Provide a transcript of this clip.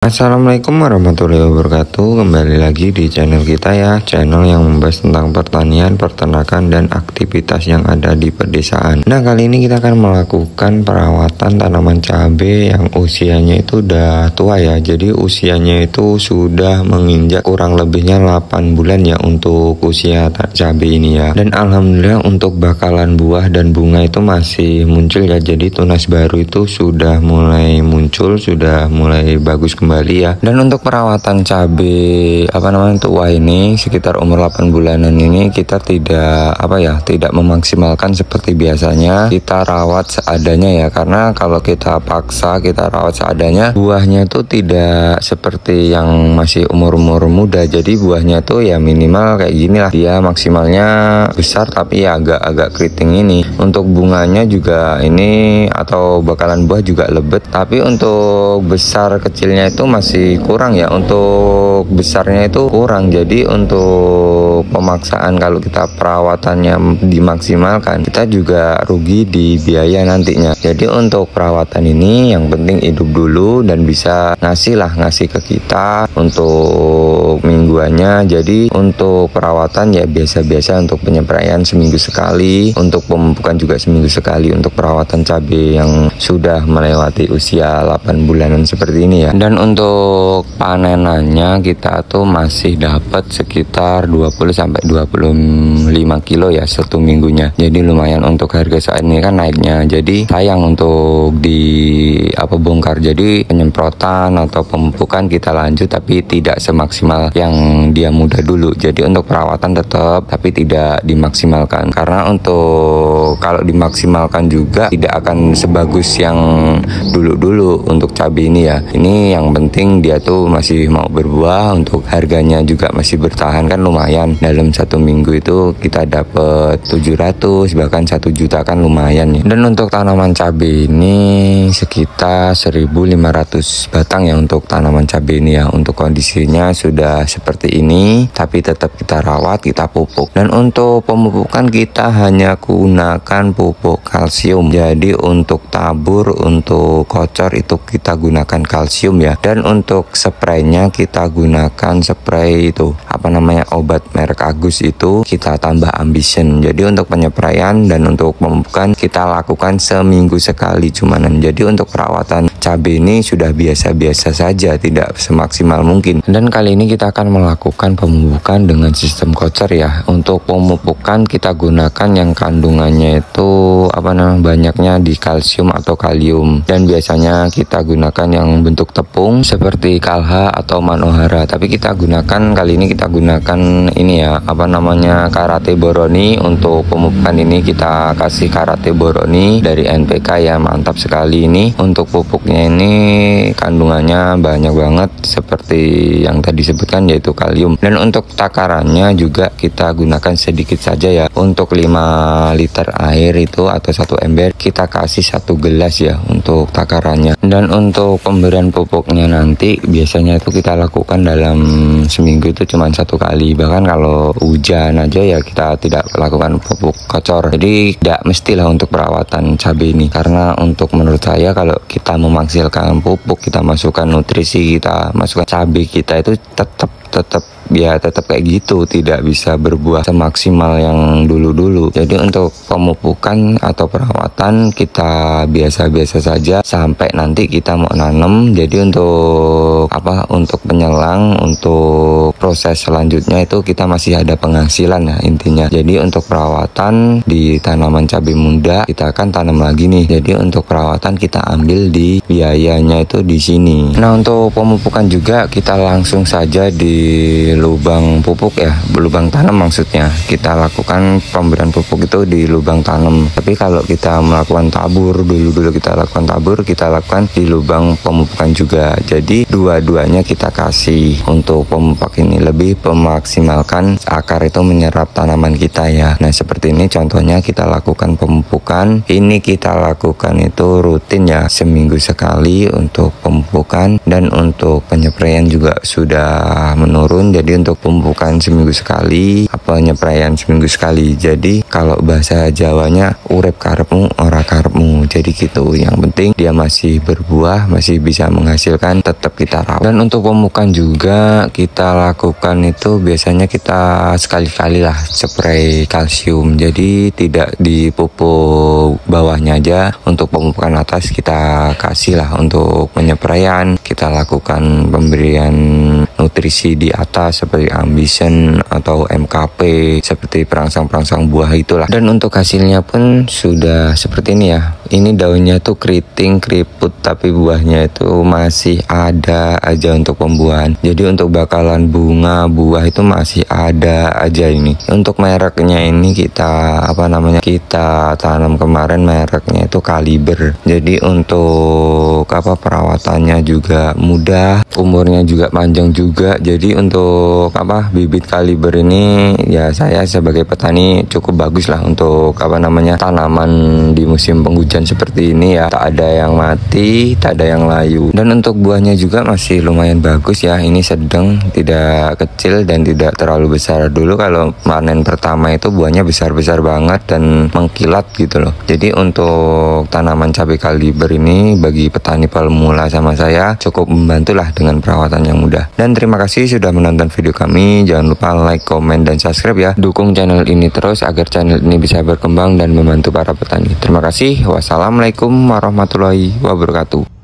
Assalamualaikum warahmatullahi wabarakatuh. Kembali lagi di channel kita ya, channel yang membahas tentang pertanian, peternakan, dan aktivitas yang ada di pedesaan. Nah, kali ini kita akan melakukan perawatan tanaman cabai yang usianya itu udah tua ya. Jadi usianya itu sudah menginjak kurang lebihnya 8 bulan ya untuk usia cabai ini ya. Dan alhamdulillah untuk bakalan buah dan bunga itu masih muncul ya. Jadi tunas baru itu sudah mulai muncul, sudah mulai bagus kembali ya. Dan untuk perawatan cabai tua ini sekitar umur 8 bulanan ini kita tidak memaksimalkan seperti biasanya. Kita rawat seadanya ya, karena kalau kita paksa kita rawat seadanya, buahnya itu tidak seperti yang masih umur muda. Jadi buahnya itu ya minimal kayak gini lah, dia maksimalnya besar tapi ya agak keriting ini. Untuk bunganya juga ini atau bakalan buah juga lebet, tapi untuk besar kecilnya itu masih kurang ya. Untuk besarnya itu kurang, jadi untuk pemaksaan kalau kita perawatannya dimaksimalkan, kita juga rugi di biaya nantinya. Jadi untuk perawatan ini yang penting hidup dulu dan bisa ngasih ke kita untuk mingguannya. Jadi untuk perawatan ya biasa-biasa, untuk penyepraian seminggu sekali, untuk pemupukan juga seminggu sekali untuk perawatan cabai yang sudah melewati usia 8 bulanan seperti ini ya. Dan untuk panenannya kita tuh masih dapat sekitar 20-25 kilo ya satu minggunya. Jadi lumayan untuk harga saat ini kan naiknya. Jadi sayang untuk bongkar. Jadi penyemprotan atau pemupukan kita lanjut tapi tidak semaksimal yang dia muda dulu. Jadi untuk perawatan tetap tapi tidak dimaksimalkan, karena untuk kalau dimaksimalkan juga tidak akan sebagus yang dulu untuk cabai ini ya. Ini yang penting dia tuh masih mau berbuah, untuk harganya juga masih bertahan kan lumayan. Dalam satu minggu itu kita dapat 700 bahkan 1 juta kan lumayan ya. Dan untuk tanaman cabai ini sekitar 1500 batang ya untuk tanaman cabai ini ya. Untuk kondisinya sudah seperti ini tapi tetap kita rawat, kita pupuk. Dan untuk pemupukan kita hanya gunakan pupuk kalsium. Jadi untuk tabur, untuk kocor itu kita gunakan kalsium ya. Dan untuk spraynya kita gunakan spray itu obat merek Agus, itu kita tambah Ambition. Jadi untuk penyepraian dan untuk pemupukan kita lakukan seminggu sekali cumanan. Jadi untuk perawatan cabai ini sudah biasa-biasa saja, tidak semaksimal mungkin. Dan kali ini kita akan melakukan pemupukan dengan sistem kocor ya. Untuk pemupukan kita gunakan yang kandungannya itu banyaknya di kalsium atau kalium, dan biasanya kita gunakan yang bentuk tepung seperti Kalha atau Manohara. Tapi kali ini kita gunakan ini ya, Karate Boroni. Untuk pemupukan ini kita kasih Karate Boroni dari NPK ya, mantap sekali ini. Untuk pupuknya ini kandungannya banyak banget seperti yang tadi sebutkan, yaitu kalium. Dan untuk takarannya juga kita gunakan sedikit saja ya. Untuk 5 liter air itu atau 1 ember kita kasih 1 gelas ya untuk takarannya. Dan untuk pemberian pupuknya nanti biasanya itu kita lakukan dalam seminggu itu cuma 1 kali. Bahkan kalau hujan aja ya kita tidak lakukan pupuk kocor. Jadi tidak mestilah untuk perawatan cabai ini, karena untuk menurut saya kalau kita memaksimalkan pupuk, kita masukkan nutrisi, kita masukkan cabai kita itu tetap kayak gitu, tidak bisa berbuah semaksimal yang dulu. Jadi untuk pemupukan atau perawatan kita biasa-biasa saja sampai nanti kita mau nanam. Jadi untuk penyelang, untuk proses selanjutnya itu kita masih ada penghasilan ya intinya. Jadi untuk perawatan di tanaman cabai muda kita akan tanam lagi nih. Jadi untuk perawatan kita ambil di biayanya itu di sini. Nah, untuk pemupukan juga kita langsung saja di lubang pupuk ya, lubang tanam maksudnya. Kita lakukan pemberian pupuk itu di lubang tanam. Tapi kalau kita melakukan tabur, dulu kita lakukan tabur, kita lakukan di lubang pemupukan juga. Jadi dua-duanya kita kasih. Untuk pemupukan ini lebih memaksimalkan akar itu menyerap tanaman kita ya. Nah seperti ini contohnya kita lakukan pemupukan. Ini kita lakukan itu rutin ya, seminggu sekali untuk pemupukan, dan untuk penyepraian juga sudah menurun. Jadi untuk pemupukan seminggu sekali, penyepraian seminggu sekali. Jadi kalau bahasa Jawanya urip karepmu ora karepmu. Jadi gitu. Yang penting dia masih berbuah, masih bisa menghasilkan, tetap kita rawat. Dan untuk pemupukan juga kita lakukan itu biasanya kita sekali-kali lah spray kalsium. Jadi tidak dipupuk bawahnya aja, untuk pemupukan atas kita kasih lah. Untuk penyepraian kita lakukan pemberian nutrisi di atas seperti Ambition atau MKP, seperti perangsang-perangsang buah itulah. Dan untuk hasilnya pun sudah seperti ini ya. Ini daunnya tuh keriting, keriput, tapi buahnya itu masih ada aja untuk pembuahan. Jadi untuk bakalan bunga, buah itu masih ada aja ini. Untuk mereknya ini kita kita tanam kemarin, mereknya itu Kaliber. Jadi untuk perawatannya juga mudah, umurnya juga panjang juga. Jadi untuk bibit Kaliber ini ya saya sebagai petani cukup bagus lah untuk tanaman di musim penghujan seperti ini ya. Tak ada yang mati, tak ada yang layu. Dan untuk buahnya juga masih lumayan bagus ya. Ini sedang, tidak kecil dan tidak terlalu besar. Dulu kalau panen pertama itu buahnya besar-besar banget dan mengkilat gitu loh. Jadi untuk tanaman cabai Kaliber ini bagi petani pemula sama saya cukup membantulah dengan perawatan yang mudah. Dan terima kasih sudah menonton video kami. Jangan lupa like, komen, dan subscribe ya. Dukung channel ini terus agar channel ini bisa berkembang dan membantu para petani. Terima kasih. Wassalamualaikum warahmatullahi wabarakatuh.